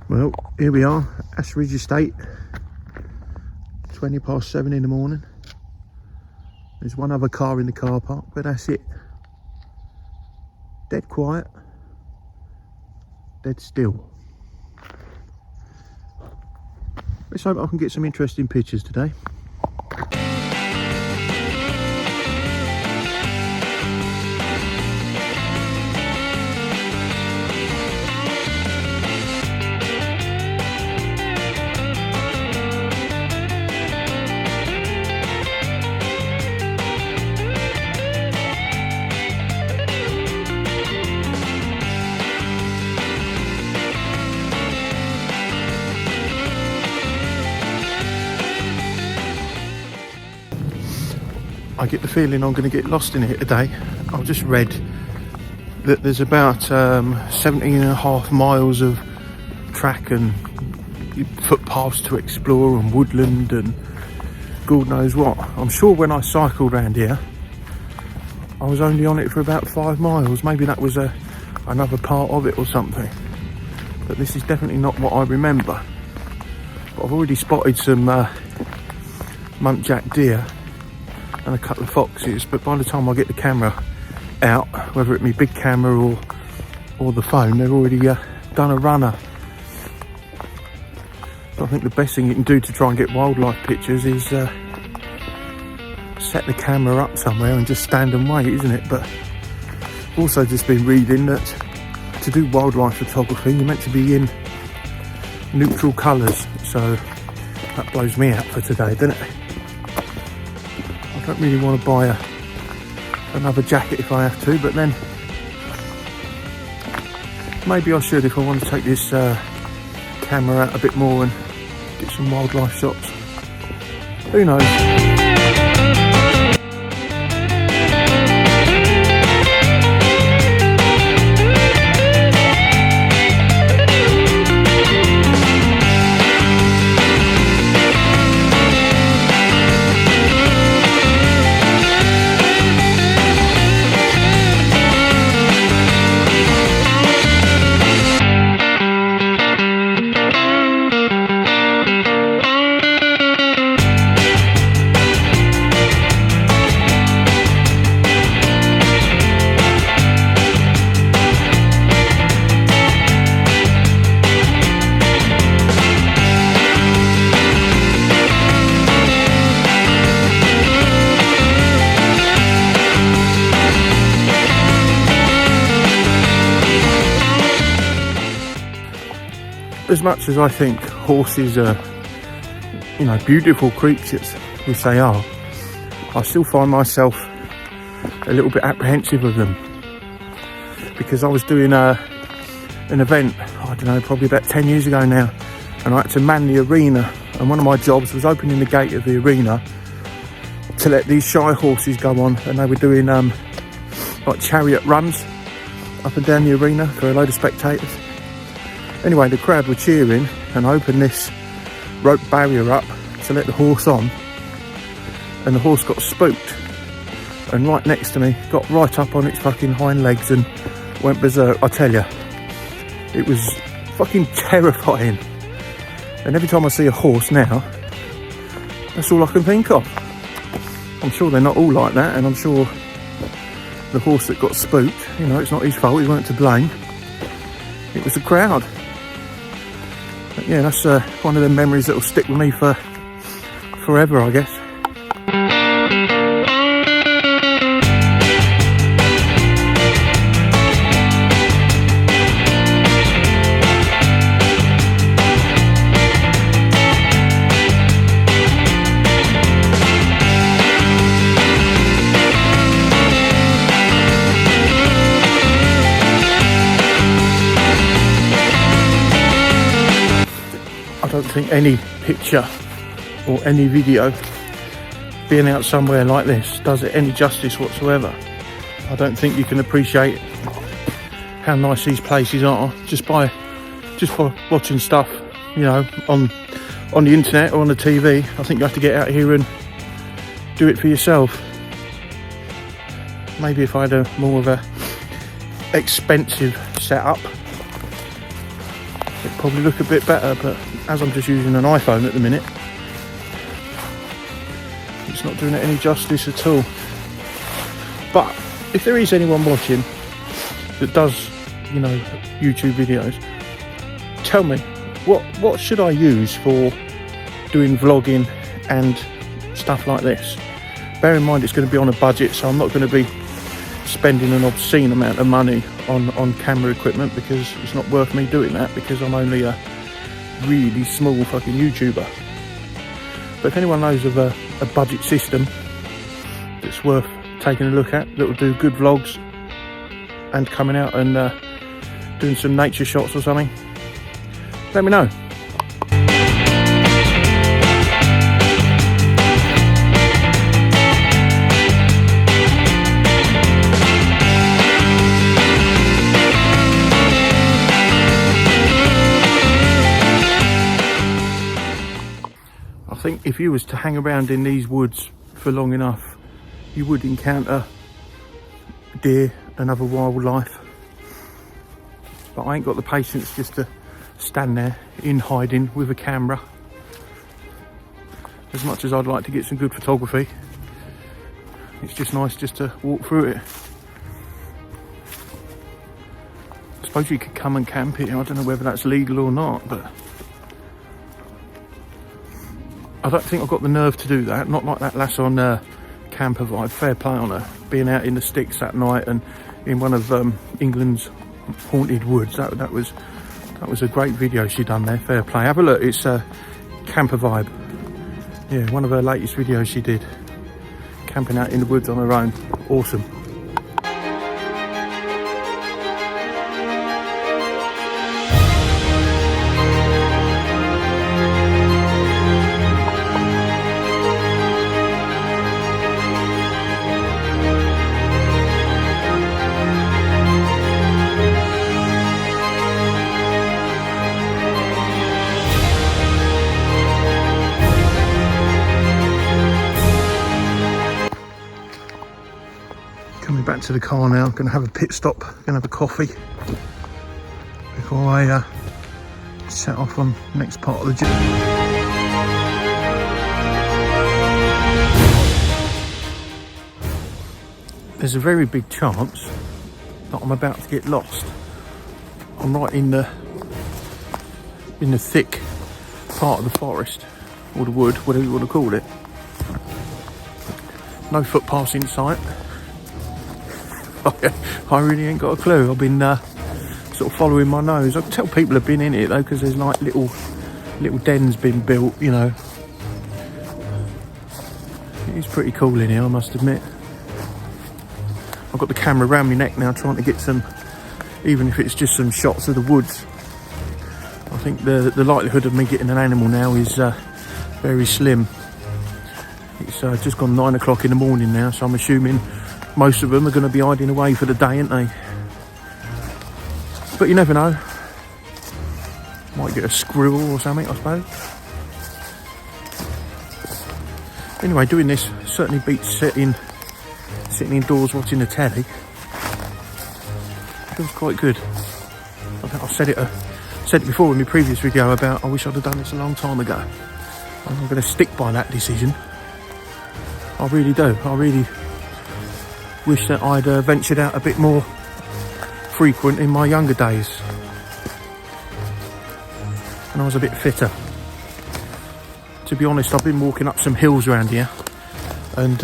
Well, here we are, Ashridge Estate, 7:20 in the morning. There's one other car in the car park, but that's it. Dead quiet, dead still. Let's hope I can get some interesting pictures today. I get the feeling I'm going to get lost in it today. I've just read that there's about 17.5 miles of track and footpaths to explore and woodland and God knows what. I'm sure when I cycled around here I was only on it for about 5 miles. Maybe that was another part of it or something, but this is definitely not what I remember. But I've already spotted some muntjac deer and a couple of foxes, but by the time I get the camera out, whether it be big camera or the phone, they've already done a runner. So I think the best thing you can do to try and get wildlife pictures is set the camera up somewhere and just stand and wait, isn't it? But I've also just been reading that to do wildlife photography you're meant to be in neutral colours, so that blows me out for today, doesn't it? I don't really want to buy another jacket if I have to, but then maybe I should if I want to take this camera out a bit more and get some wildlife shots. Who knows? As much as I think horses are, beautiful creatures, which they are, I still find myself a little bit apprehensive of them. Because I was doing an event, I don't know, probably about 10 years ago now, and I had to man the arena, and one of my jobs was opening the gate of the arena to let these shy horses go on, and they were doing like chariot runs up and down the arena for a load of spectators. Anyway, the crowd were cheering and I opened this rope barrier up to let the horse on, and the horse got spooked and right next to me got right up on its fucking hind legs and went berserk. I tell you, it was fucking terrifying. And every time I see a horse now, that's all I can think of. I'm sure they're not all like that, and I'm sure the horse that got spooked, it's not his fault, he weren't to blame. It was the crowd. But yeah, that's one of the memories that will stick with me for forever, I guess. I don't think any picture or any video being out somewhere like this does it any justice whatsoever. I don't think you can appreciate how nice these places are just by watching stuff, on the internet or on the TV. I think you have to get out here and do it for yourself. Maybe if I had a more of a expensive setup, it probably look a bit better, but as I'm just using an iPhone at the minute, it's not doing it any justice at all. But if there is anyone watching that does, you know, YouTube videos, tell me what should I use for doing vlogging and stuff like this. Bear in mind it's going to be on a budget, so I'm not going to be spending an obscene amount of money on camera equipment, because it's not worth me doing that, because I'm only a really small fucking YouTuber. But if anyone knows of a budget system that's worth taking a look at, that will do good vlogs and coming out and doing some nature shots or something, let me know. I think if you was to hang around in these woods for long enough, you would encounter deer and other wildlife. But I ain't got the patience just to stand there in hiding with a camera. As much as I'd like to get some good photography, it's just nice just to walk through it. I suppose you could come and camp here. I don't know whether that's legal or not, but I don't think I've got the nerve to do that. Not like that lass on Camper Vibe. Fair play on her, being out in the sticks that night and in one of England's haunted woods. That was a great video she done there. Fair play. Have a look. It's Camper Vibe. Yeah, one of her latest videos she did, camping out in the woods on her own. Awesome. Coming back to the car now, going to have a pit stop, going to have a coffee before I set off on the next part of the journey. There's a very big chance that I'm about to get lost. I'm right in the thick part of the forest, or the wood, whatever you want to call it. No footpaths in sight. I really ain't got a clue. I've been sort of following my nose. I can tell people have been in it though, because there's like little dens been built, you know. It's pretty cool in here, I must admit. I've got the camera around my neck now, trying to get some, even if it's just some shots of the woods. I think the likelihood of me getting an animal now is very slim. It's just gone 9 o'clock in the morning now, so I'm assuming most of them are going to be hiding away for the day, aren't they? But you never know. Might get a squirrel or something, I suppose. Anyway, doing this certainly beats sitting indoors watching the telly. Feels quite good. I think I've said it before in my previous video about I wish I'd have done this a long time ago. I'm going to stick by that decision. I really do. I really wish that I'd ventured out a bit more frequent in my younger days, and I was a bit fitter. To be honest, I've been walking up some hills around here, and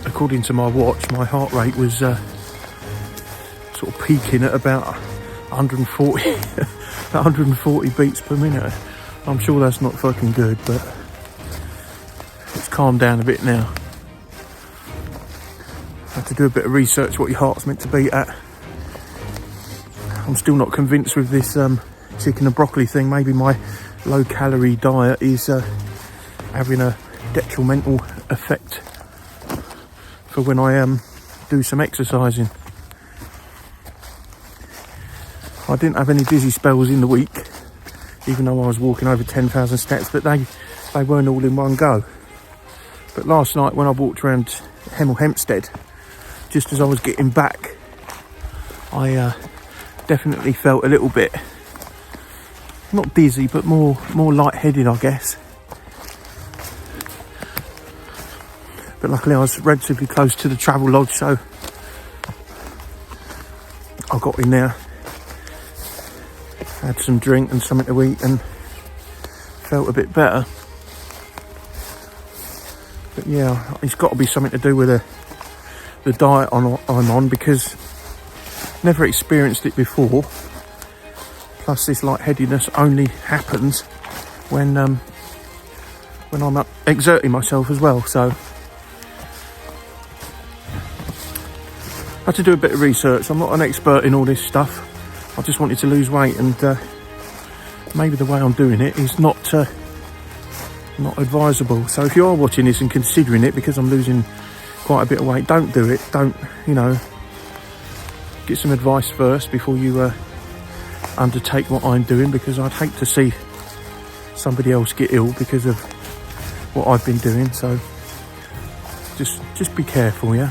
according to my watch, my heart rate was sort of peaking at about 140 beats per minute. I'm sure that's not fucking good, but it's calmed down a bit now. I had to do a bit of research what your heart's meant to beat at. I'm still not convinced with this chicken and broccoli thing. Maybe my low calorie diet is having a detrimental effect for when I do some exercising. I didn't have any dizzy spells in the week, even though I was walking over 10,000 steps, but they weren't all in one go. But last night when I walked around Hemel Hempstead, just as I was getting back, I definitely felt a little bit not dizzy, but more lightheaded, I guess. But luckily I was relatively close to the travel lodge, so I got in there, had some drink and something to eat, and felt a bit better. But yeah, it's got to be something to do with the diet I'm on, because never experienced it before. Plus, this lightheadedness only happens when I'm exerting myself as well. So I had to do a bit of research. I'm not an expert in all this stuff. I just wanted to lose weight, and maybe the way I'm doing it is not advisable. So if you are watching this and considering it, because I'm losing quite a bit of weight, don't do it. Don't, get some advice first before you undertake what I'm doing, because I'd hate to see somebody else get ill because of what I've been doing. So just be careful, yeah.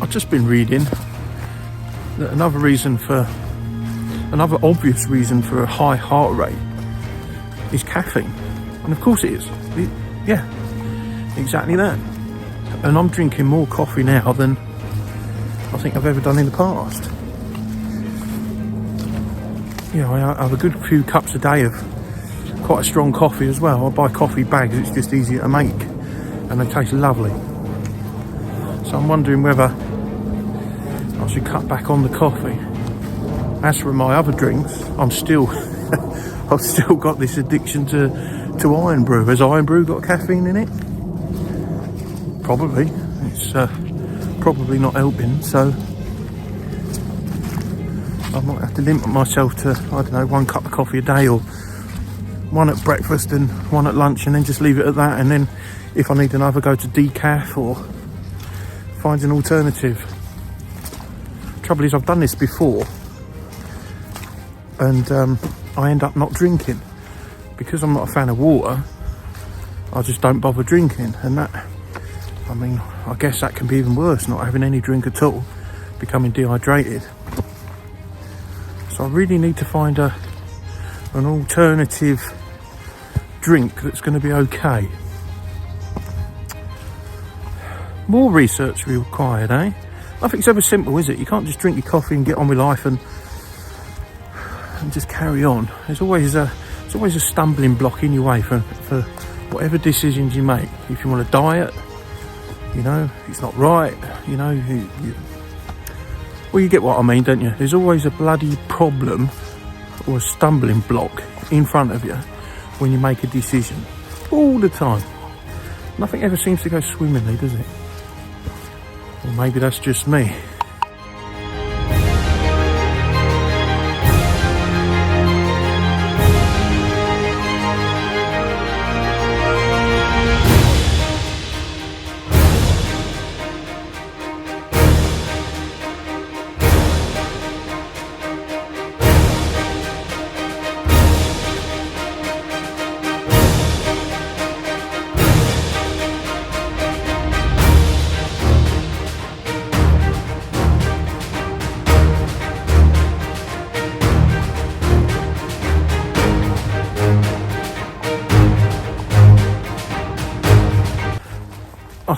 I've just been reading that another obvious reason for a high heart rate is caffeine. And of course it is. Yeah, exactly that. And I'm drinking more coffee now than I think I've ever done in the past. I have a good few cups a day of quite a strong coffee as well. I buy coffee bags, it's just easier to make, and they taste lovely. So I'm wondering whether I should cut back on the coffee. As for my other drinks, I've still got this addiction to iron brew. Has iron brew got caffeine in it? Probably. It's probably not helping, so I might have to limit myself to, I don't know, 1 cup of coffee a day, or 1 at breakfast and 1 at lunch, and then just leave it at that. And then if I need another, go to decaf or find an alternative. Trouble is, I've done this before, and I end up not drinking because I'm not a fan of water. I just don't bother drinking, and that, I guess that can be even worse, not having any drink at all, becoming dehydrated. So I really need to find an alternative drink that's going to be okay. More research required, eh? Nothing's ever simple, is it? You can't just drink your coffee and get on with life and just carry on. There's always a stumbling block in your way for whatever decisions you make. If you want to diet, it's not right, well, you get what I mean, don't you? There's always a bloody problem or a stumbling block in front of you when you make a decision. All the time. Nothing ever seems to go swimmingly, does it? Or maybe that's just me.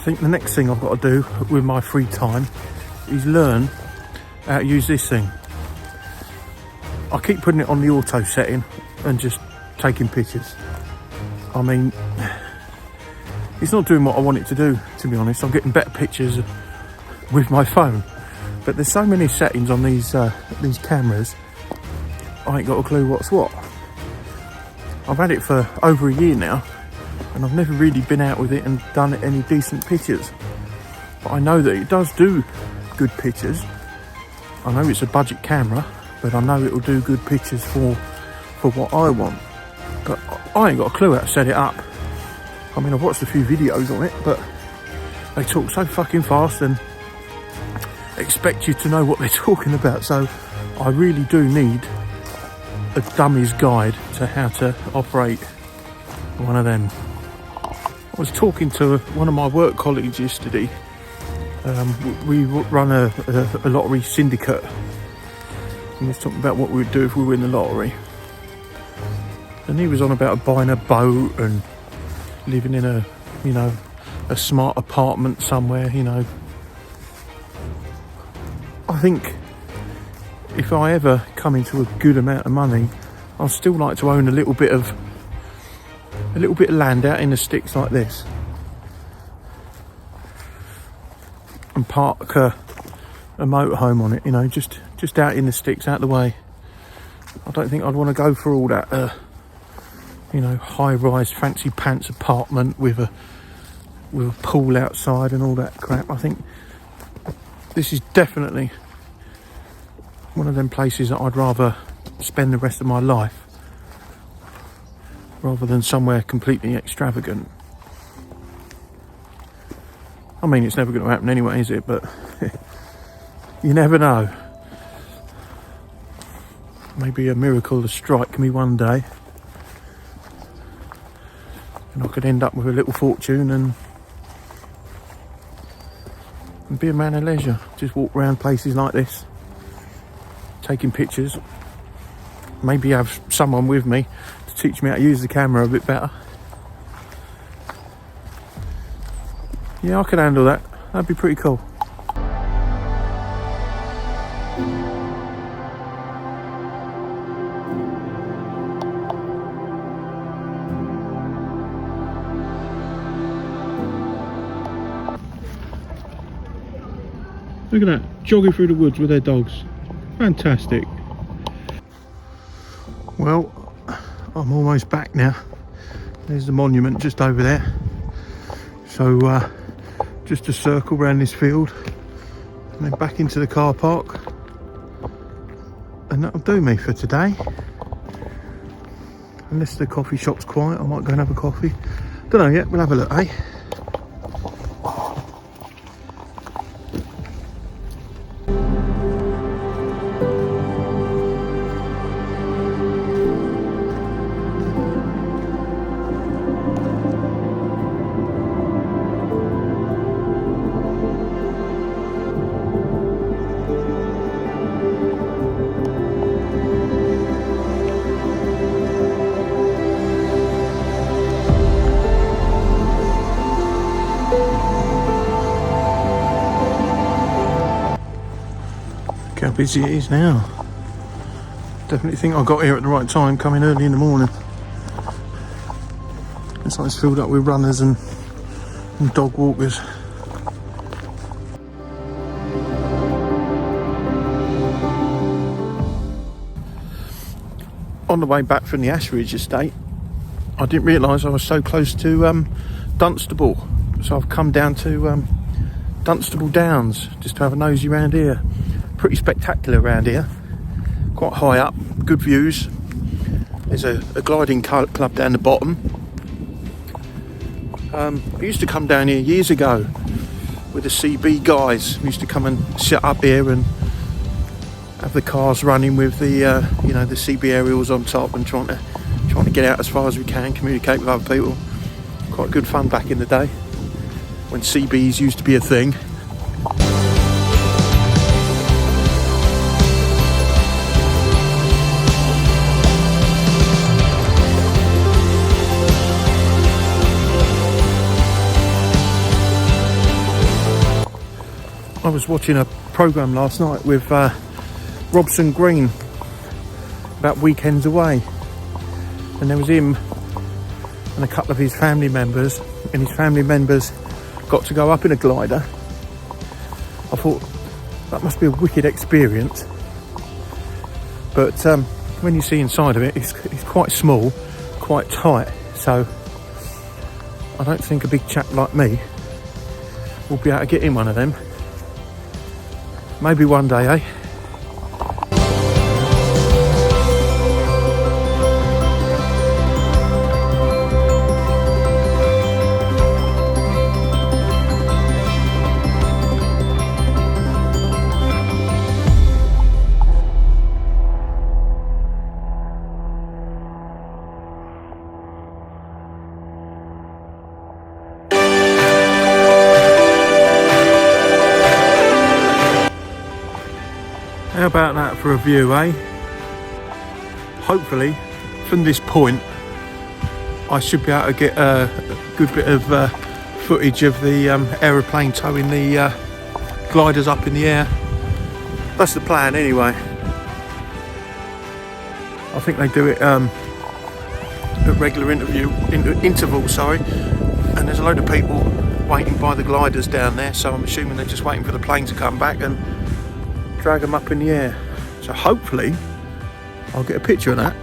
think the next thing I've got to do with my free time is learn how to use this thing. I keep putting it on the auto setting and just taking pictures. I mean, it's not doing what I want it to do, to be honest. I'm getting better pictures with my phone, but there's so many settings on these cameras, I ain't got a clue what's what. I've had it for over a year now, and I've never really been out with it and done any decent pictures. But I know that it does do good pictures. I know it's a budget camera, but I know it'll do good pictures for what I want. But I ain't got a clue how to set it up. I mean, I've watched a few videos on it, but they talk so fucking fast and expect you to know what they're talking about. So I really do need a dummy's guide to how to operate one of them. I was talking to one of my work colleagues yesterday. We run a lottery syndicate, and he was talking about what we would do if we win the lottery. And he was on about buying a boat and living in a smart apartment somewhere, I think if I ever come into a good amount of money, I'd still like to own a little bit of land out in the sticks like this, and park a motorhome on it, just out in the sticks, out the way. I don't think I'd want to go for all that high-rise fancy pants apartment with a pool outside and all that crap. I think this is definitely one of them places that I'd rather spend the rest of my life, rather than somewhere completely extravagant. I mean, it's never going to happen anyway, is it? But you never know. Maybe a miracle will strike me one day, and I could end up with a little fortune and be a man of leisure. Just walk around places like this, taking pictures. Maybe have someone with me to teach me how to use the camera a bit better. Yeah, I could handle that. That'd be pretty cool. Look at that, jogging through the woods with their dogs. Fantastic. Well, I'm almost back now. There's the monument just over there. So just a circle around this field and then back into the car park, and that'll do me for today. Unless the coffee shop's quiet, I might go and have a coffee. Don't know yet, we'll have a look, eh? How busy it is now. Definitely think I got here at the right time, coming early in the morning. It's like it's filled up with runners and dog walkers. On the way back from the Ashridge Estate, I didn't realise I was so close to Dunstable, so I've come down to Dunstable Downs just to have a nosy round here. Pretty spectacular around here, quite high up, good views. There's a gliding club down the bottom. I used to come down here years ago with the CB guys. We used to come and sit up here and have the cars running with the the CB aerials on top and trying to get out as far as we can, communicate with other people. Quite good fun back in the day when CBs used to be a thing. was watching a programme last night with Robson Green about weekends away, and there was him and a couple of his family members, and his family members got to go up in a glider. I thought that must be a wicked experience, but when you see inside of it, it's quite small, quite tight, so I don't think a big chap like me will be able to get in one of them. Maybe one day, eh? How about that for a view, eh? Hopefully, from this point, I should be able to get a good bit of footage of the aeroplane towing the gliders up in the air. That's the plan anyway. I think they do it at regular intervals, and there's a load of people waiting by the gliders down there, so I'm assuming they're just waiting for the plane to come back and drag them up in the air. So hopefully I'll get a picture of that.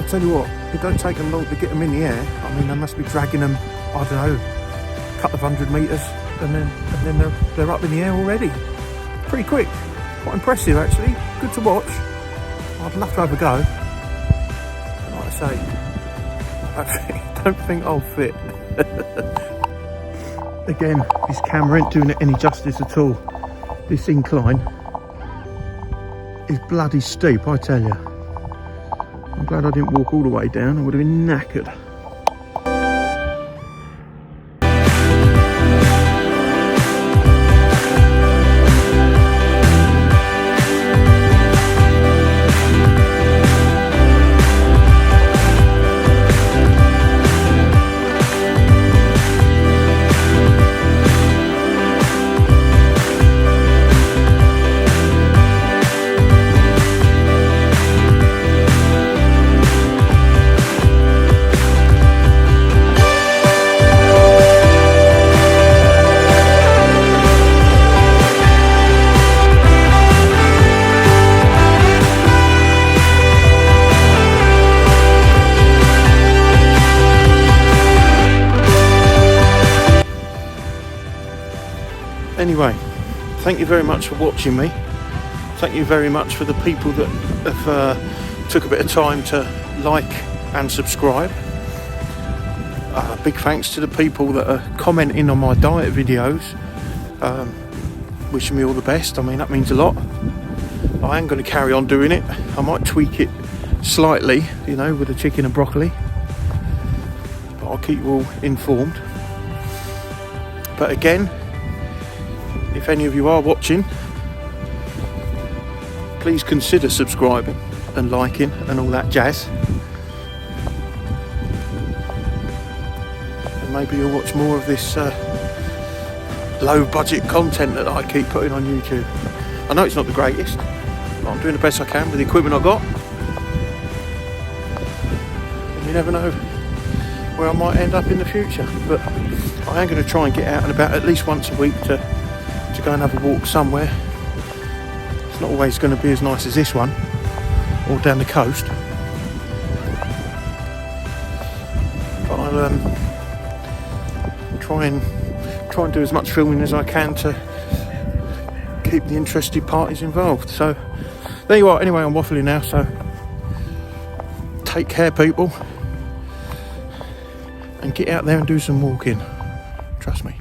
Tell you what, it don't take them long to get them in the air. I mean, they must be dragging them, I don't know, a couple of 100 metres, and then they're up in the air already. Pretty quick, quite impressive actually. Good to watch. I'd love to have a go. Like I say, I don't think I'll fit. Again, this camera ain't doing it any justice at all. This incline is bloody steep, I tell you. I'm glad I didn't walk all the way down. I would have been knackered. Anyway, thank you very much for watching me. Thank you very much for the people that have took a bit of time to like and subscribe. Big thanks to the people that are commenting on my diet videos, wishing me all the best. I mean, that means a lot. I am going to carry on doing it. I might tweak it slightly, you know, with the chicken and broccoli, but I'll keep you all informed. But again, if any of you are watching, please consider subscribing and liking and all that jazz. And maybe you'll watch more of this low budget content that I keep putting on YouTube. I know it's not the greatest, but I'm doing the best I can with the equipment I've got. And you never know where I might end up in the future, but I am going to try and get out and about at least once a week to go and have a walk somewhere. It's not always going to be as nice as this one, or down the coast, but I'll try and do as much filming as I can to keep the interested parties involved. So there you are. Anyway, I'm waffling now, so take care, people, and get out there and do some walking. Trust me.